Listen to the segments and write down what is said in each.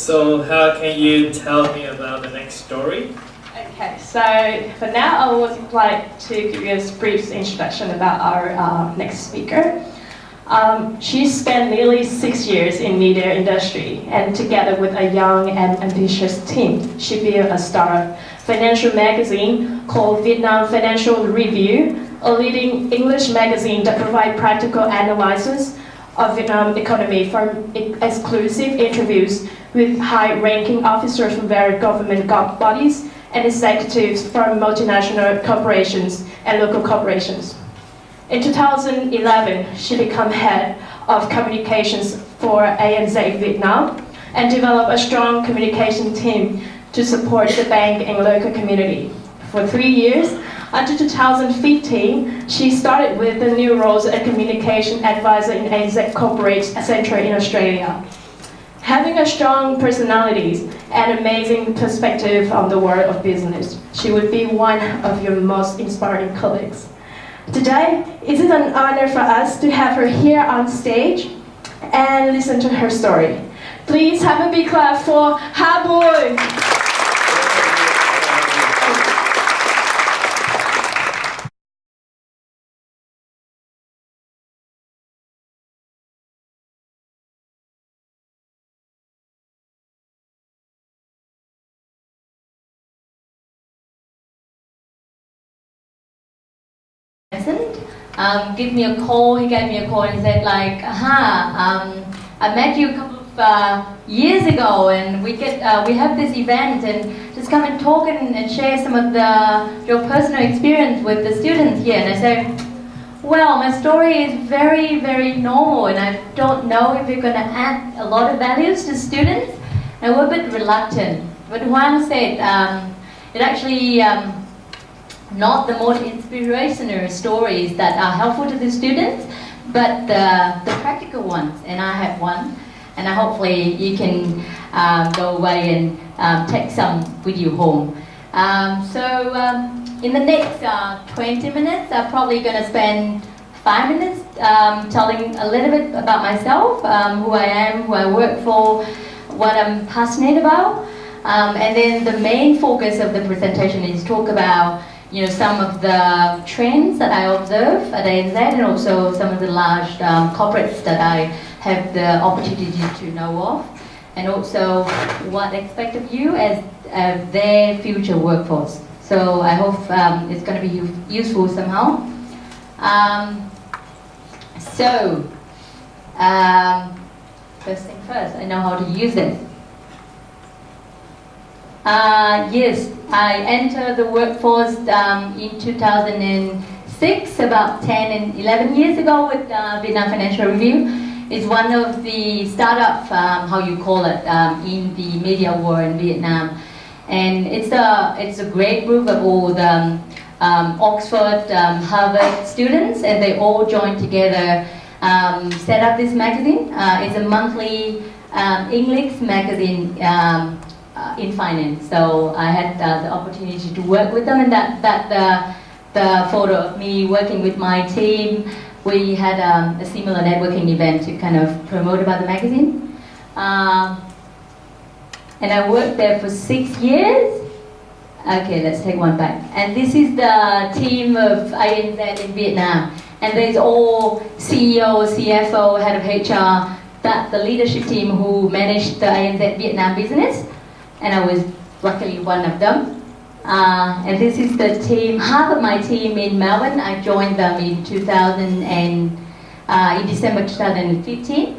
So how can you tell me about the next story? Okay, so for now I would like to give you a brief introduction about our next speaker. She spent nearly 6 years in media industry, and together with a young and ambitious team, she built a startup financial magazine called Vietnam Financial Review, a leading English magazine that provides practical analysis of Vietnam economy from exclusive interviews with high-ranking officers from various government bodies and executives from multinational corporations and local corporations. In 2011, she became head of communications for ANZ Vietnam and developed a strong communication team to support the bank and local community. For 3 years, until 2015, she started with the new roles as a communication advisor in ANZ Corporate Centre in Australia. Having a strong personality and amazing perspective on the world of business, she would be one of your most inspiring colleagues. Today, it is an honor for us to have her here on stage and listen to her story. Please have a big clap for Ha Bui. Give me a call. He gave me a call and he said like, I met you a couple of years ago, and we have this event, and just come and talk and share some of your personal experience with the students here. And I said, well, my story is very, very normal, and I don't know if you're going to add a lot of values to students. And we're a bit reluctant. But Juan said it actually not the most inspirational stories that are helpful to the students, but the practical ones. And I have one, and hopefully you can go away and take some with you home. In the next 20 minutes, I'm probably going to spend 5 minutes telling a little bit about myself, who I am, who I work for, what I'm passionate about. And then the main focus of the presentation is talk about some of the trends that I observe at ANZ, and also some of the large corporates that I have the opportunity to know of, and also what I expect of you as their future workforce. So I hope it's going to be useful somehow. First thing first, I know how to use it. Yes, I entered the workforce in 2006, about 10 and 11 years ago with Vietnam Financial Review. It's one of the startup, how you call it, in the media world in Vietnam. And it's a great group of all the Oxford, Harvard students, and they all joined together, set up this magazine. It's a monthly English magazine in finance. So I had the opportunity to work with them, and the photo of me working with my team. We had a similar networking event to kind of promote about the magazine. And I worked there for 6 years. Okay, let's take one back. And this is the team of ANZ in Vietnam. And there's all CEO, CFO, head of HR, the leadership team who managed the ANZ Vietnam business. And I was luckily one of them. And this is the team, half of my team in Melbourne. I joined them in December 2015.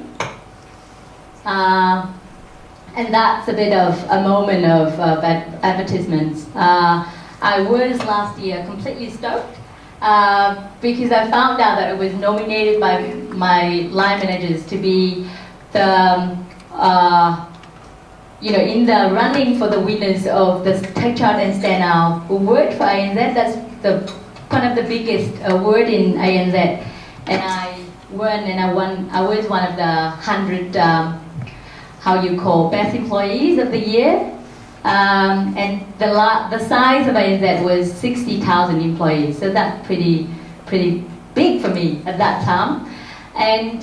And that's a bit of a moment of advertisements. I was last year completely stoked because I found out that I was nominated by my line managers to be the in the running for the winners of the Take Charge and Stand Out award for ANZ. That's one of the biggest award in ANZ, and I won. And I was one of the 100 best employees of the year. And the size of ANZ was 60,000 employees, so that's pretty big for me at that time. And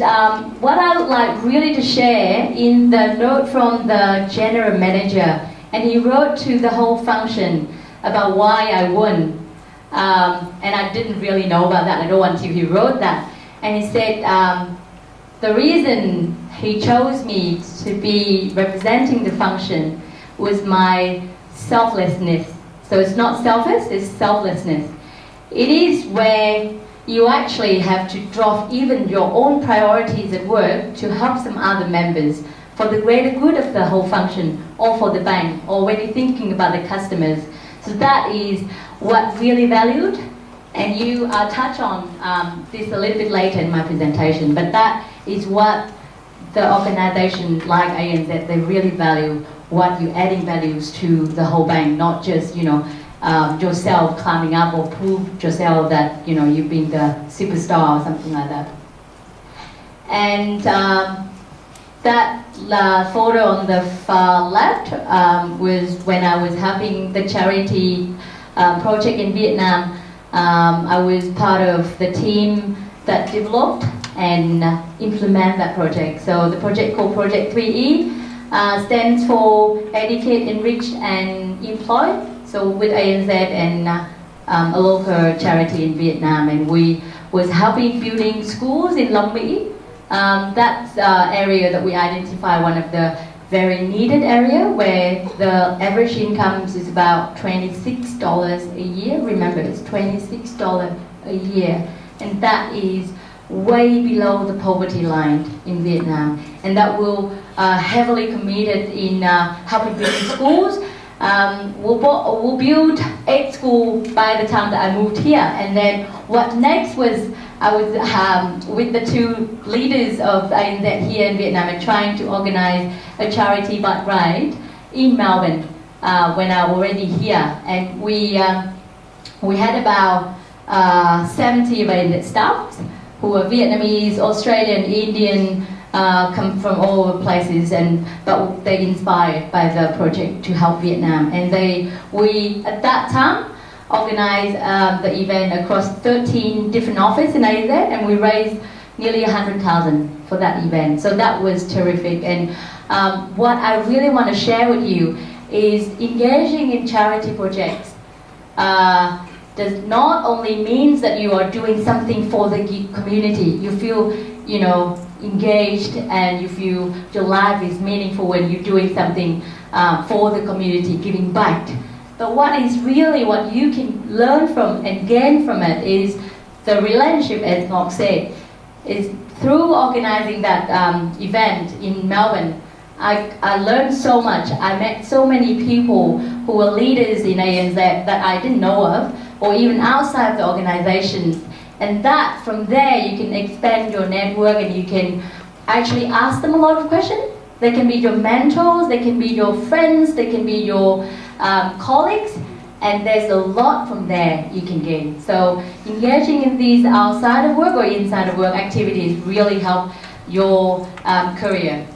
what I would like really to share in the note from the general manager, and he wrote to the whole function about why I won. And I didn't really know about that. I don't want to. He wrote that, and he said the reason he chose me to be representing the function was my selflessness. So it's not selfish, it's selflessness. It is where you actually have to drop even your own priorities at work to help some other members for the greater good of the whole function, or for the bank, or when you're thinking about the customers. So that is what really valued, and you touch on this a little bit later in my presentation, but that is what the organization like ANZ, they really value, what you're adding values to the whole bank, not just, yourself climbing up or prove yourself that, you've been the superstar or something like that. And that photo on the far left was when I was helping the charity project in Vietnam. I was part of the team that developed and implement that project. So the project called Project 3E stands for Educate, Enrich and Employ. So with ANZ and a local charity in Vietnam, and we was helping building schools in Long My. That's area that we identify one of the very needed area where the average income is about $26 a year. Remember, it's $26 a year, and that is way below the poverty line in Vietnam. And that will heavily committed in helping build schools. We'll build 8 schools by the time that I moved here. And then what next was I was with the 2 leaders of ANZ here in Vietnam and trying to organize a charity bike ride in Melbourne when I was already here. And we had about 70 of ANZ staff who were Vietnamese, Australian, Indian, come from all over places, but they inspired by the project to help Vietnam. And we at that time organized the event across 13 different offices in ANZ, and we raised nearly 100,000 for that event. So that was terrific. And what I really want to share with you is engaging in charity projects does not only means that you are doing something for the community. You feel, engaged, and you feel your life is meaningful when you're doing something for the community, giving back. But what you can learn from and gain from it is the relationship, as Ngọc said, is through organizing that event in Melbourne. I learned so much. I met so many people who were leaders in ANZ that I didn't know of, or even outside the organization. And that from there you can expand your network, and you can actually ask them a lot of questions. They can be your mentors, they can be your friends, they can be your colleagues, and there's a lot from there you can gain. So engaging in these outside of work or inside of work activities really help your career.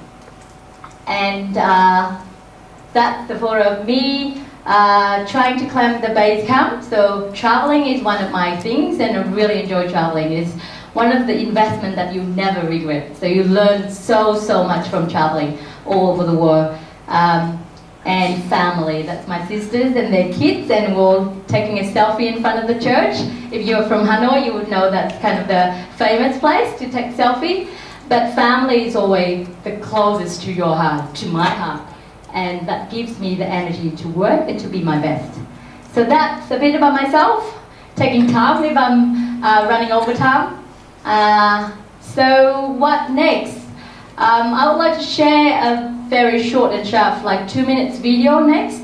And that's the photo of me trying to climb the base camp. So traveling is one of my things, and I really enjoy traveling. It's one of the investments that you never regret. So you learn so much from traveling all over the world. And family, that's my sisters and their kids, and we're taking a selfie in front of the church. If you're from Hanoi, you would know that's kind of the famous place to take selfie. But family is always the closest to your heart, to my heart. And that gives me the energy to work and to be my best. So that's a bit about myself, taking time if I'm running over time. So what next? I would like to share a very short and sharp, like 2 minutes video next.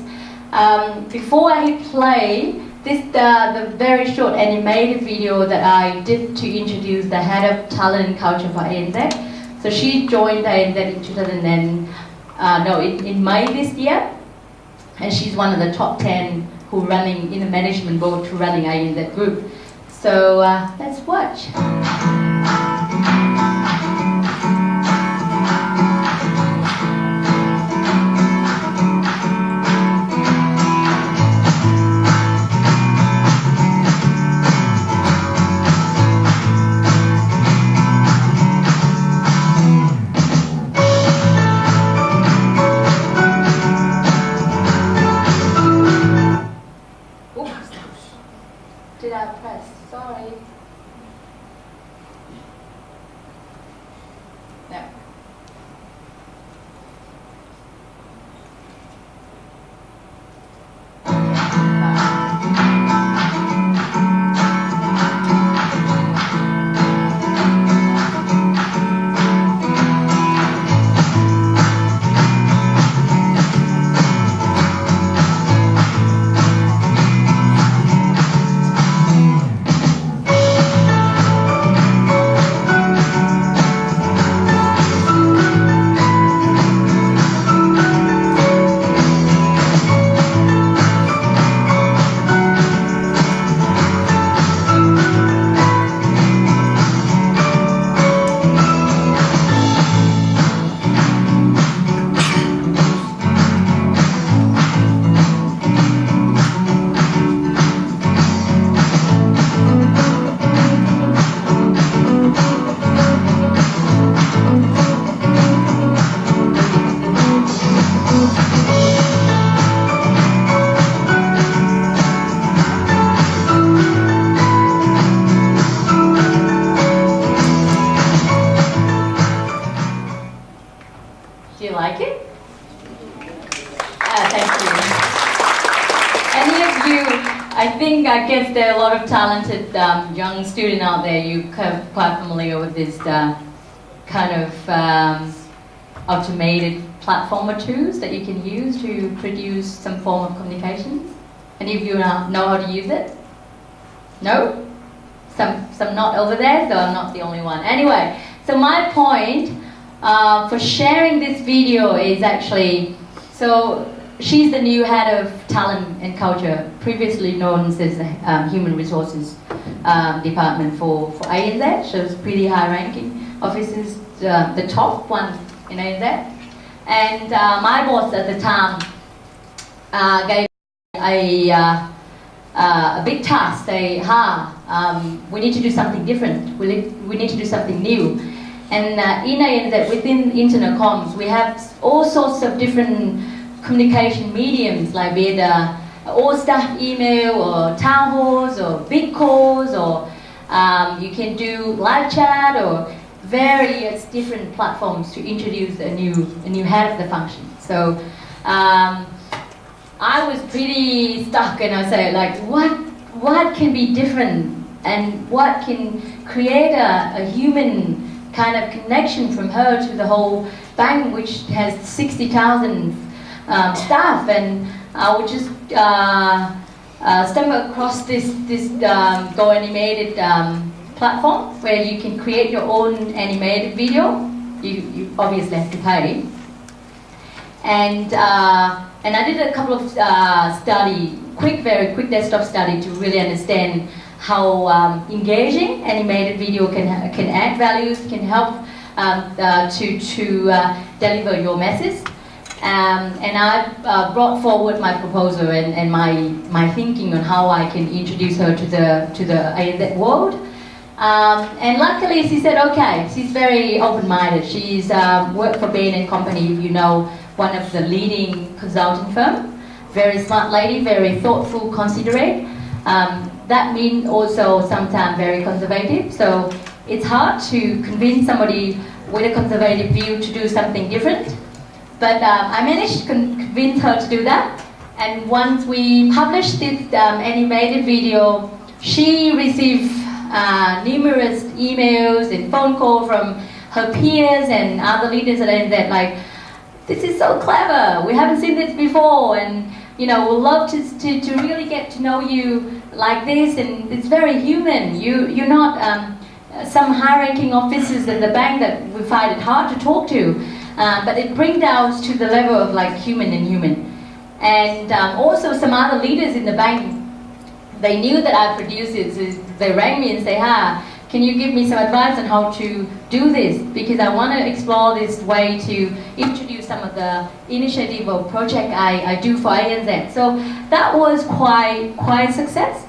Before I hit play, this the very short animated video that I did to introduce the head of talent and culture for ANZ. So she joined ANZ in in May this year, and she's one of the top 10 who running in the management board to running ANZ group. So let's watch. Charlie. No. Do you like it? Thank you. Any of you, I guess there are a lot of talented young students out there, you quite familiar with this kind of automated platform or tools that you can use to produce some form of communications? Any of you know how to use it? No? Some not over there, so I'm not the only one. Anyway, so my point for sharing this video is actually, so she's the new head of talent and culture, previously known as the human resources department for ANZ. She was pretty high-ranking officers, the top one in ANZ. And my boss at the time gave a big task. Say, we need to do something different. We need to do something new. And in ANZ, within internet comms, we have all sorts of different communication mediums, like be it all-staff email, or town halls, or big calls, or you can do live chat, or various different platforms to introduce a new head of the function. So I was pretty stuck, and I say, like, what can be different, and what can create a human kind of connection from her to the whole bank, which has 60,000 staff. And I would just stumble across this Go Animated platform, where you can create your own animated video. You obviously have to pay. And I did a couple of very quick desktop study to really understand how engaging animated video can add values, can help to deliver your message. And I brought forward my proposal and my thinking on how I can introduce her to the ANZ world. And luckily she said okay. She's very open-minded. She's worked for Bain & Company, if you know, one of the leading consulting firm. Very smart lady, very thoughtful, considerate. That means also sometimes very conservative. So it's hard to convince somebody with a conservative view to do something different. But I managed to convince her to do that. And once we published this animated video, she received numerous emails and phone calls from her peers and other leaders at ANZ, like, this is so clever, we haven't seen this before, and we'd love to really get to know you like this, and it's very human. You're not some high-ranking officers at the bank that we find it hard to talk to, but it brings down to the level of like human and human. And also some other leaders in the bank, they knew that I produced it, so they rang me and say, can you give me some advice on how to do this? Because I want to explore this way to introduce some of the initiative or project I do for ANZ. So that was quite a success.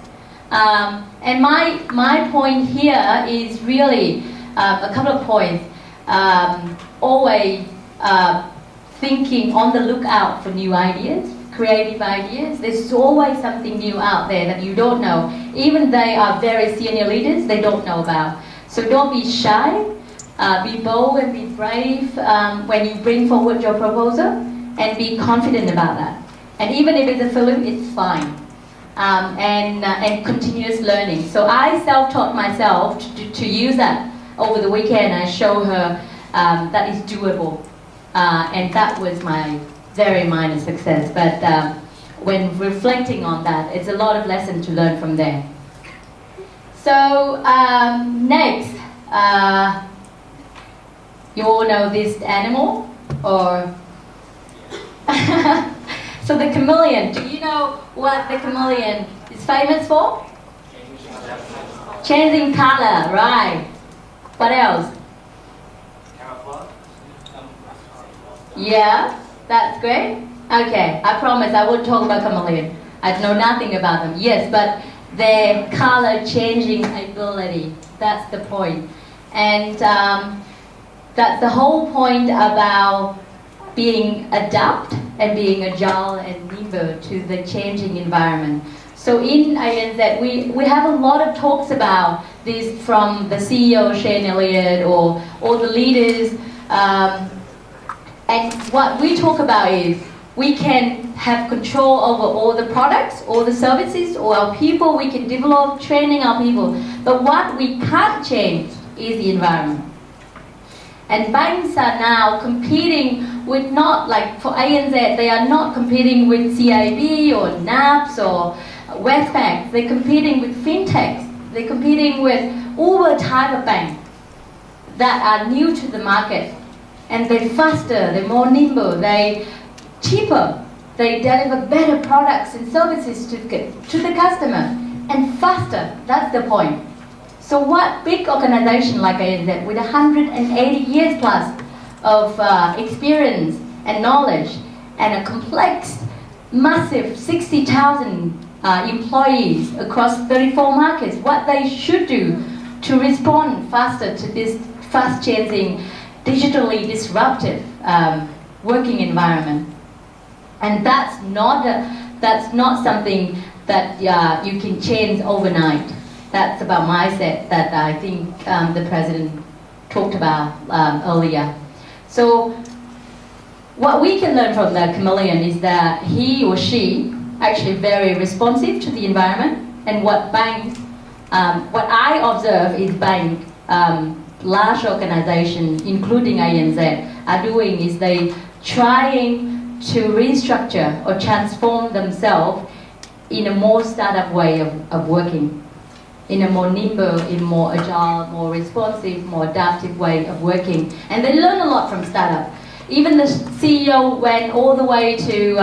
And my point here is really a couple of points. Always thinking on the lookout for new ideas, creative ideas. There's always something new out there that you don't know. Even they are very senior leaders, they don't know about. So don't be shy, be bold and be brave when you bring forward your proposal, and be confident about that. And even if it's a failure, it's fine. And continuous learning. So I self-taught myself to use that over the weekend. I show her that is doable. And that was my very minor success. But when reflecting on that, it's a lot of lessons to learn from there. So next, you all know this animal? Or so the chameleon, do you know what the chameleon is famous for? Changing color, right. What else? Yeah, that's great. Okay, I promise I won't talk about chameleon. I know nothing about them. Yes, but their color changing ability, that's the point. And that's the whole point about being adapt and being agile and nimble to the changing environment. So in ANZ, we have a lot of talks about this from the CEO, Shane Elliott, or the leaders. And what we talk about is we can have control over all the products, all the services, or our people. We can develop training our people. But what we can't change is the environment. And banks are now competing with not, like for ANZ, they are not competing with CIB or NAPS or Westpac. They're competing with fintechs. They're competing with Uber type of banks that are new to the market. And they're faster, they're more nimble, they're cheaper. They deliver better products and services to the customer. And faster, that's the point. So what big organization like ANZ with 180 years plus of experience and knowledge and a complex, massive 60,000 employees across 34 markets, what they should do to respond faster to this fast-changing, digitally disruptive working environment. And that's not something that you can change overnight. That's about mindset that I think the President talked about earlier. So what we can learn from the chameleon is that he or she actually very responsive to the environment. And what banks, what I observe is bank, large organizations, including ANZ, are doing is they trying to restructure or transform themselves in a more startup way of working, in a more nimble, in more agile, more responsive, more adaptive way of working. And they learn a lot from startup. Even the CEO went all the way to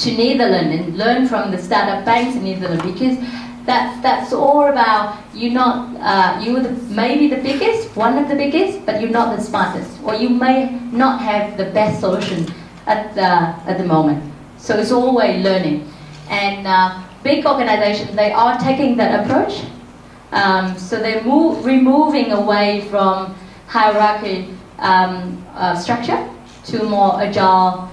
Netherlands and learned from the startup banks in Netherlands, because that's all about you're maybe the biggest, one of the biggest, but you're not the smartest, or you may not have the best solution at the moment. So it's always learning. And big organizations, they are taking that approach. So they're removing away from hierarchy structure to more agile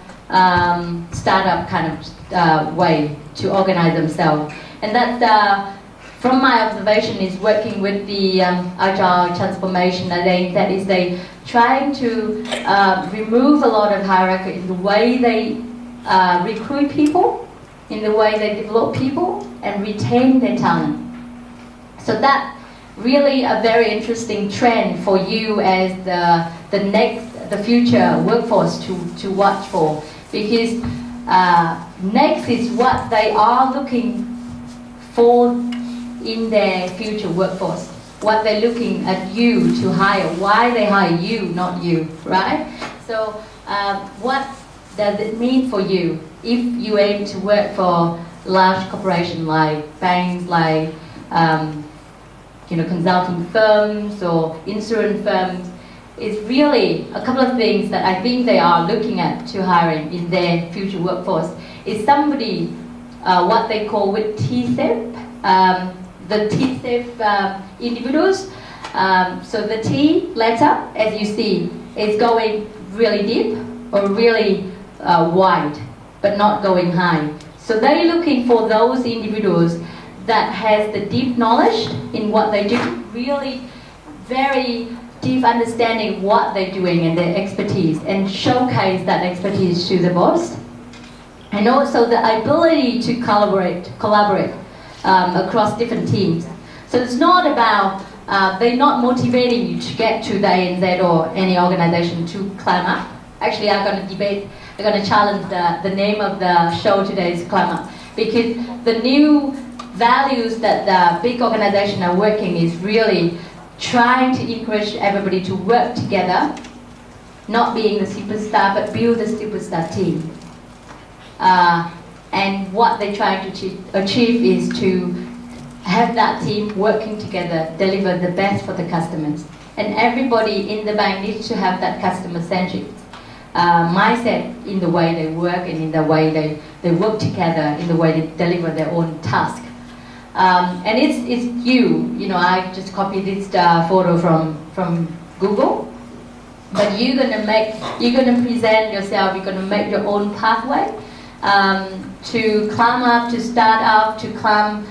startup kind of way to organize themselves. And that, from my observation, is working with the agile transformation. I think that is they trying to remove a lot of hierarchy in the way they recruit people, in the way they develop people and retain their talent. So that really a very interesting trend for you as the future workforce to watch for, because next is what they are looking for in their future workforce. What they're looking at you to hire, why they hire you, not you, right? So what does it mean for you if you aim to work for large corporations like banks, like consulting firms or insurance firms? It's really a couple of things that I think they are looking at to hiring in their future workforce. Is somebody what they call with T-SAFE, the T-SAFE individuals. So the T letter, as you see, is going really deep or really wide. but not going high. So they're looking for those individuals that has the deep knowledge in what they do, really very deep understanding what they're doing and their expertise, and showcase that expertise to the boss. And also the ability to collaborate across different teams. So it's not about, they're not motivating you to get to the ANZ or any organization to climb up. Actually, I'm going to challenge the name of the show today is Climb Up, because the new values that the big organizations are working is really trying to encourage everybody to work together, not being the superstar, but build a superstar team. And what they're trying to achieve is to have that team working together, deliver the best for the customers. And everybody in the bank needs to have that customer-centric mindset in the way they work and in the way they work together, in the way they deliver their own task. And it's you know, I just copied this photo from Google, but you're gonna present yourself, you're gonna make your own pathway to climb up, to start up, to climb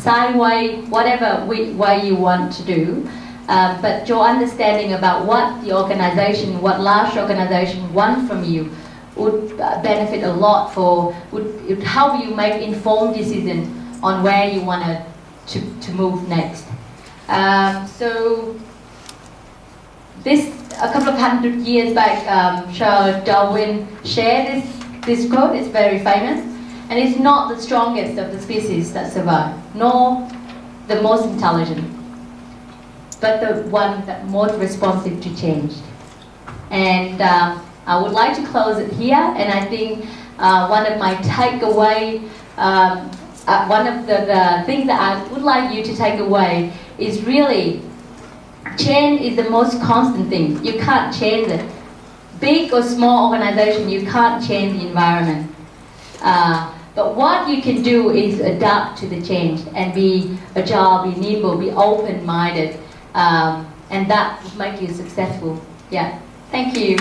sideways, whatever way you want to do. But your understanding about what the organization, what large organization want from you would benefit a lot would help you make informed decisions on where you want to move next. So this, a couple of 100 years back, Charles Darwin shared this quote. It's very famous, and it's not the strongest of the species that survive, nor the most intelligent, but the one that most responsive to change. And I would like to close it here, and I think one of my takeaway, one of the things that I would like you to take away is really, change is the most constant thing. You can't change it. Big or small organization, you can't change the environment. But what you can do is adapt to the change and be agile, be nimble, be open-minded, and that will make you successful. Yeah, thank you.